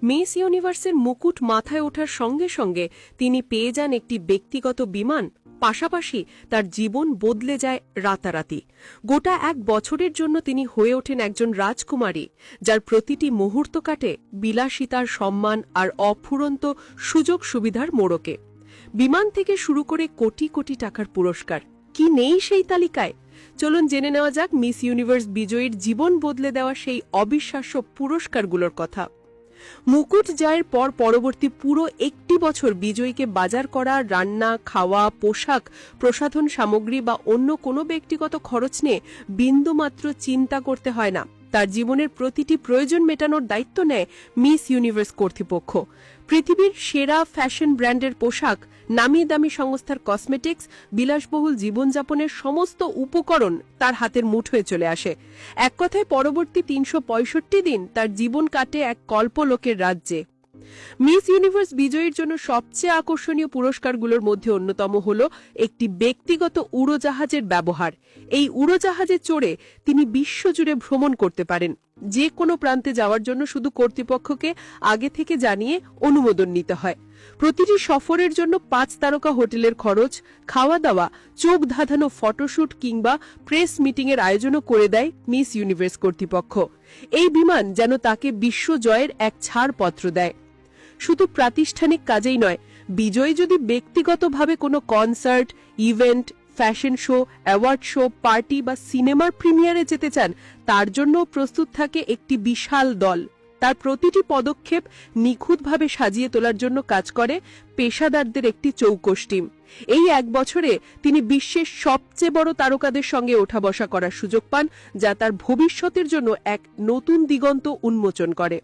Miss ইউনিভার্সের মুকুট মাথায় ওঠার সঙ্গে সঙ্গে তিনি পেয়ে যান একটি ব্যক্তিগত বিমান, পাশাপাশি তার জীবন বদলে যায় রাতারাতি। গোটা 1 বছরের জন্য তিনি হয়ে ওঠেন একজন রাজকুমারী, যার প্রতিটি মুহূর্ত কাটে বিলাসিতার সম্মান আর অফুরন্ত সুযোগ সুবিধার মোড়কে। বিমান থেকে শুরু করে কোটি কোটি টাকার পুরস্কার কি নেই সেই তালিকায়? চলুন জেনে নেওয়া যাক মিস ইউনিভার্স বিজয়ীর জীবন বদলে দেওয়া সেই অবিশ্বাস্য পুরস্কারগুলোর কথা। মুকুট জয়ের পর পরবর্তী পুরো 1টি বছর বিজয়ীকে বাজার করা, রান্না, খাওয়া, পোশাক, প্রসাধন সামগ্রী বা অন্য কোনো ব্যক্তিগত খরচ নিয়ে বিন্দুমাত্র চিন্তা করতে হয় না। তার জীবনের প্রতিটি প্রয়োজন মেটানোর দায়িত্ব নেয় মিস ইউনিভার্স কর্তৃপক্ষ। পৃথিবীর সেরা ফ্যাশন ব্র্যান্ডের পোশাক, নামি দামি সংস্থার কসমেটিক্স, বিলাসবহুল জীবনযাপনের সমস্ত উপকরণ তার হাতের মুঠোয় চলে আসে। এক কথায় পরবর্তী 365 দিন তার জীবন কাটে এক কল্পলোকের রাজ্যে। মিস ইউনিভার্স বিজয়ীর জন্য সবচেয়ে আকর্ষণীয় পুরস্কারগুলোর মধ্যে অন্যতম হল একটি ব্যক্তিগত উড়োজাহাজের ব্যবহার। এই উড়োজাহাজে চড়ে তিনি বিশ্বজুড়ে ভ্রমণ করতে পারেন। যে কোনো প্রান্তে যাওয়ার জন্য শুধু কর্তৃপক্ষকে আগে থেকে জানিয়ে অনুমোদন নিতে হয়। প্রতিটি সফরের জন্য 5 তারকা হোটেলের খরচ, খাওয়া দাওয়া, চোখ ধাঁধানো ফটোশুট কিংবা প্রেস মিটিংয়ের আয়োজনও করে দেয় মিস ইউনিভার্স কর্তৃপক্ষ। এই বিমান যেন তাকে বিশ্ব জয়ের এক ছাড়পত্র দেয়। শুধু প্রাতিষ্ঠানিক কাজেই নয়, বিজয়ী যদি ব্যক্তিগতভাবে কোনো concert, event, fashion show, award show, party বা সিনেমার প্রিমিয়ারে যেতে চান, তার জন্য প্রস্তুত থাকে একটি বিশাল দল। তার প্রতিটি পদক্ষেপ নিখুঁতভাবে সাজিয়ে তোলার জন্য কাজ করে পেশাদারদের একটি চৌকস টিম। এই 1 বছরে তিনি বিশ্বের সবচেয়ে বড় তারকাদের সঙ্গে ওঠা বসা করার সুযোগ পান, যা তার ভবিষ্যতের জন্য এক নতুন দিগন্ত উন্মোচন করে।